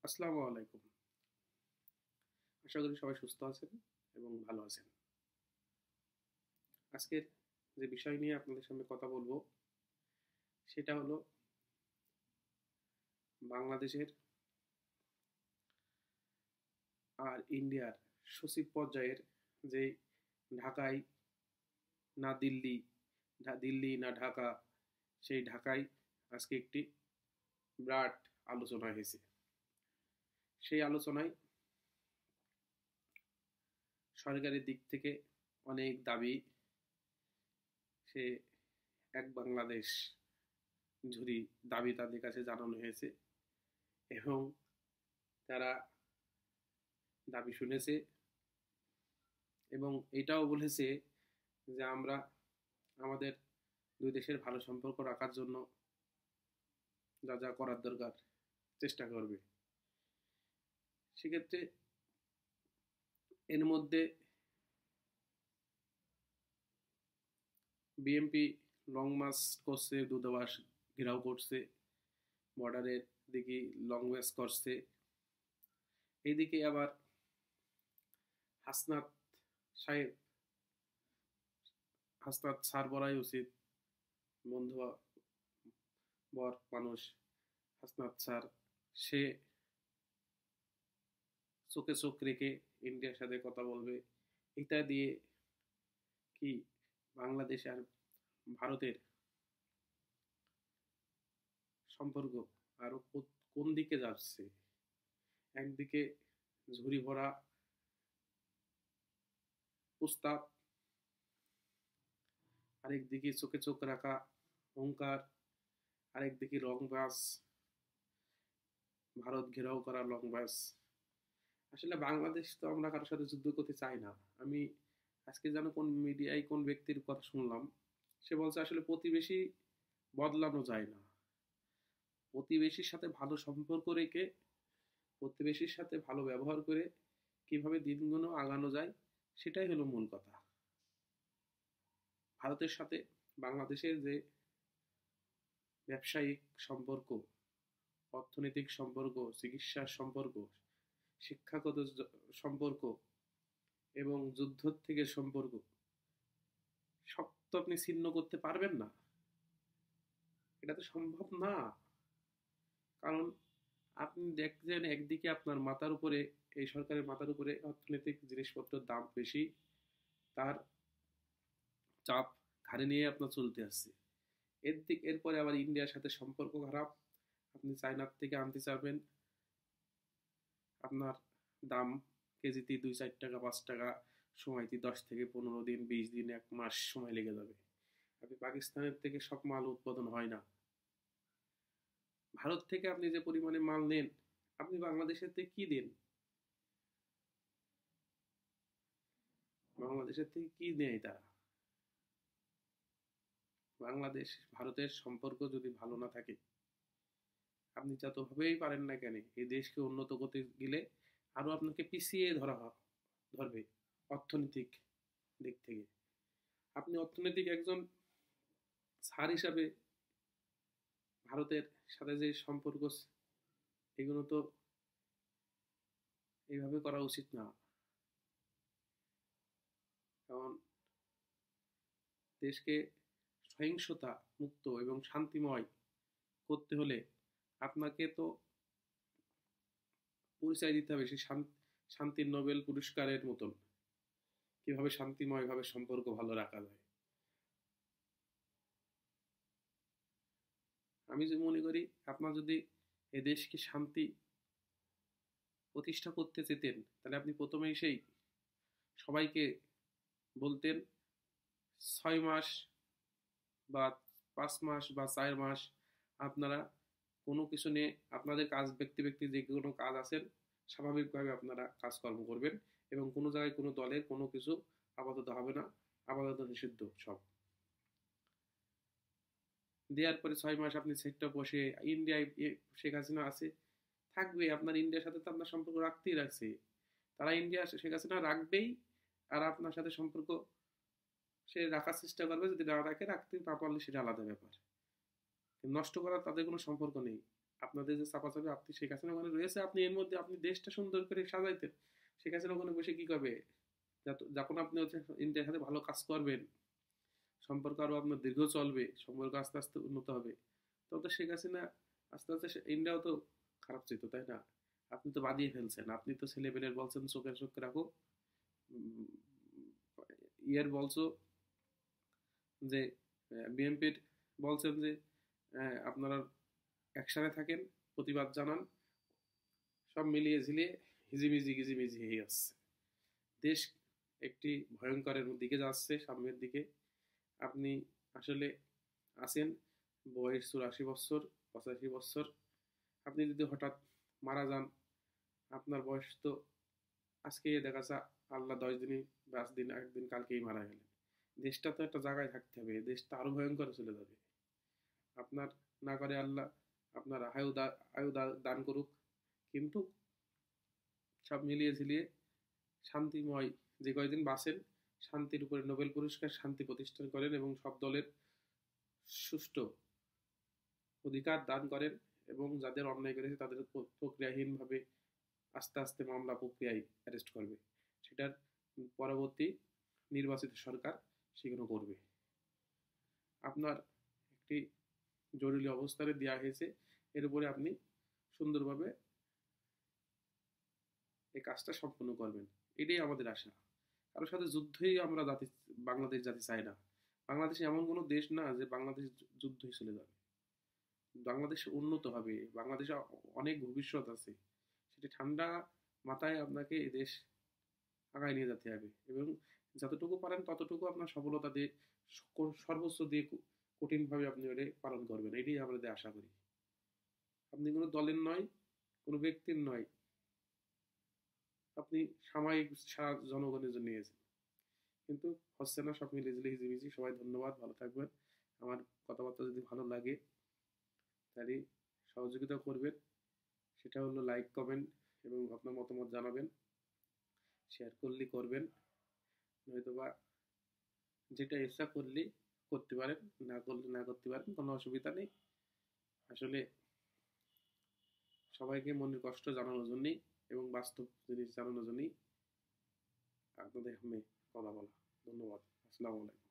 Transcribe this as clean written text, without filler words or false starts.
আসসালামু আলাইকুম। আশা করি সবাই সুস্থ আছেন এবং ভালো আছেন। আজকের যে বিষয় নিয়ে আপনাদের সামনে কথা বলবো, সেটা হলো বাংলাদেশের আর ইন্ডিয়ার সচিব পর্যায়ের যে ঢাকায় না দিল্লি, দিল্লি না ঢাকা, সেই ঢাকায় আজকে একটি বিরাট আলোচনা হয়েছে। সেই আলোচনায় সরকারের দিক থেকে অনেক দাবি, সে এক বাংলাদেশ ঝুড়ি দাবি তাদের কাছে জানানো হয়েছে এবং তারা দাবি শুনেছে এবং এটাও বলেছে যে আমরা আমাদের দুই দেশের ভালো সম্পর্ক রাখার জন্য যা যা করার দরকার চেষ্টা করবে। সেক্ষেত্রে এর মধ্যে বিএমপি লং মার্চ করছে, দূতাবাস ঘেরাও করছে, বর্ডারের দিকে লং মার্চ করছে। এইদিকে আবার হাসনাত সাহেব, হাসনাত স্যার বলাই উচিত, বন্ধু বর মানুষ হাসনাত স্যার, সে চোখে চোখ রেখে ইন্ডিয়ার সাথে কথা বলবে। এটা দিয়ে কি বাংলাদেশ আর ভারতের সম্পর্ক আরো কোন দিকে যাচ্ছে? একদিকে ঝুড়ি ভরা প্রস্তাব, আরেকদিকে চোখে চোখ রাখা অহংকার, আরেকদিকে লং মার্চ, ভারত ঘেরাও করা লং মার্চ। আসলে বাংলাদেশ তো আমরা কারোর সাথে যুদ্ধ করতে চাই না। আমি আজকে যেন কোন মিডিয়ায় কোন ব্যক্তির কথা শুনলাম, সে বলছে আসলে প্রতিবেশী বদলানো যায় না, প্রতিবেশীর সাথে ভালো সম্পর্ক রেখে, প্রতিবেশীর সাথে ভালো ব্যবহার করে কিভাবে দিনগুলো আগানো যায়, সেটাই হলো মূল কথা। ভারতের সাথে বাংলাদেশের যে ব্যবসায়িক সম্পর্ক, অর্থনৈতিক সম্পর্ক, চিকিৎসার সম্পর্ক, শিক্ষাগত সম্পর্ক এবং যুদ্ধ থেকে সম্পর্ক, সব তো আপনি ছিন্ন করতে পারবেন না। এটা তো সম্ভব না। কারণ আপনি দেখছেন একদিকে আপনার মাথার উপরে, এই সরকারের মাথার উপরে অর্থনৈতিক জিনিসপত্রের দাম বেশি, তার চাপ ঘাড়ে নিয়ে আপনার চলতে আসছে। এরপরে আবার ইন্ডিয়ার সাথে সম্পর্ক খারাপ, আপনি চায়নার থেকে আনতে চাবেন, আপনার দাম কেজিতে 2-4 টাকা 5 টাকা, সময়টি 10 থেকে 15 দিন, 20 দিন, 1 মাস সময় লেগে যাবে। আপনি পাকিস্তানের থেকে সব মাল উৎপাদন হয় না। ভারত থেকে আপনি যে পরিমাণে মাল নেন, আপনি বাংলাদেশের থেকে কি দেন? বাংলাদেশের থেকে কি নেয় তারা? বাংলাদেশ ভারতের সম্পর্ক যদি ভালো না থাকে, আপনি যতভাবেই পারেন না কেন, এই দেশকে উন্নত করতে গেলে আরো আপনাকে পিছিয়ে ধরবে অর্থনৈতিক দিক থেকে। আপনি অর্থনৈতিক একজন স্যার হিসাবে ভারতের সাথে যে সম্পর্ক, এগুলো তো এইভাবে করা উচিত না। কারণ দেশকে সহিংসতা মুক্ত এবং শান্তিময় করতে হলে আপনাকে তো পরিচয় দিতে হবে সেই শান্তির নোবেল পুরস্কারের মতন, কিভাবে শান্তিময়ভাবে সম্পর্ক ভালো রাখা যায়। আমি যে মনে করি, আপনার যদি এ দেশকে শান্তি প্রতিষ্ঠা করতে চেতেন, তাহলে আপনি প্রথমেই সেই সবাইকে বলতেন 6 মাস বা 5 মাস বা 4 মাস আপনারা কোনো কিছু নিয়ে আপনাদের কাজ, ব্যক্তি ব্যক্তি যে কোনো কাজ আছেন, স্বাভাবিকভাবে আপনারা কাজকর্ম করবেন এবং কোনো জায়গায় কোনো দলের কোনো কিছু আপাতত হবে না, আপাতত নিষিদ্ধ সব। দেওয়ার পরে 6 মাস আপনি সেটটা বসে ইন্ডিয়ায়, শেখ হাসিনা আছে, থাকবে আপনার ইন্ডিয়ার সাথে, তো আপনার সম্পর্ক রাখতেই রাখছে, তারা ইন্ডিয়া শেখ হাসিনা রাখবেই, আর আপনার সাথে সম্পর্ক সে রাখার চেষ্টা করবে। যদি না রাখে, রাখতে না পারলে সেটা আলাদা ব্যাপার, নষ্ট করার তাদের কোনো সম্পর্ক নেই। আপনাদের যে চাপাচাপি, আপনি শেখ হাসিনা ওখানে রয়েছে, আপনি এর মধ্যে আপনি দেশটা সুন্দর করে সাজাইতেন। শেখ হাসিনা ওখানে বসে কি করবে? যখন আপনি হচ্ছে ইন্ডিয়ার সাথে ভালো কাজ করবেন, সম্পর্ক আরো আপনার দীর্ঘ চলবে, সম্পর্ক আস্তে আস্তে উন্নত হবে, তখন তো শেখ হাসিনা আস্তে আস্তে ইন্ডিয়াও তো খারাপ যেত, তাই না? আপনি তো বাদিয়ে ফেলছেন, আপনি তো ছেলেপেলের বলছেন চোখের চোখে রাখো, উম, ইয়ের বলছো যে বিএনপির বলছেন যে আপনারা একসাথে থাকেন, প্রতিবাদ জানান, সব মিলিয়ে ঝিলিয়ে হিজিবিজি গিজিমিজি হয়ে যাচ্ছে। দেশ একটি ভয়ঙ্করের দিকে যাচ্ছে, সামনের দিকে। আপনি আসলে আছেন, বয়স 84 বছর, 85 বছর। আপনি যদি হঠাৎ মারা যান, আপনার বয়স তো আজকে দেখা যায় আল্লাহ 10 দিনই, 5 দিন, একদিন কালকেই মারা গেলেন। দেশটা তো একটা জায়গায় থাকতে হবে, দেশটা আরো ভয়ঙ্কর চলে যাবে। আপনার না করে আল্লাহ আপনার আয়ু দান করুক, কিন্তু সব মিলিয়ে ঝিলিয়ে শান্তিময় যে কয়দিন বাঁচেন, শান্তির উপরে নোবেল পুরস্কার শান্তি প্রতিষ্ঠান করেন এবং সব দলের সুষ্ঠু অধিকার দান করেন, এবং যাদের অন্যায় করেছে তাদের প্রক্রিয়াহীনভাবে আস্তে আস্তে মামলা প্রক্রিয়ায় অ্যারেস্ট করবে। সেটার পরবর্তী নির্বাচিত সরকার সেগুলো করবে। আপনার একটি জরুরি অবস্থানে দেওয়া হয়েছে, এর উপরে আপনি সুন্দরভাবে এই কাজটা সম্পন্ন করবেন, এটাই আমাদের আশা। কারোর সাথে যুদ্ধই আমরা বাংলাদেশ জাতি চাই না। বাংলাদেশ এমন কোনো দেশ না যে বাংলাদেশ যুদ্ধই চলে যাবে। বাংলাদেশ উন্নত হবে, বাংলাদেশে অনেক ভবিষ্যৎ আছে। সেটা ঠান্ডা মাথায় আপনাকে এই দেশ আগায় নিয়ে যেতে হবে, এবং যতটুকু পারেন ততটুকু আপনার সফলতা দিয়ে, সর্বোচ্চ দিয়ে কঠিনভাবে আপনি ওটা পালন করবেন, এটাই আমাদের আশা করি। আপনি কোনো দলের নয়, কোনো ব্যক্তির নয়, আপনি সাময়িক সারা জনগণের জন্য নিয়েছেন, কিন্তু হচ্ছে না, সব মিলে ঝিলে হিজিবিজি। সবাই ধন্যবাদ, ভালো থাকবেন। আমার কথাবার্তা যদি ভালো লাগে তাহলে সহযোগিতা করবেন, সেটা হলো লাইক, কমেন্ট এবং আপনার মতামত জানাবেন, শেয়ার করলে করবেন, নয়তোবা যেটা ইচ্ছা করলে করতে পারেন, না করলে না করতে পারেন, কোনো অসুবিধা নেই। আসলে সবাইকে মনের কষ্ট জানানোর জন্যই এবং বাস্তব জিনিস জানানোর জন্যই আপনাদের সামনে কথা বলা। ধন্যবাদ। আসসালামু আলাইকুম।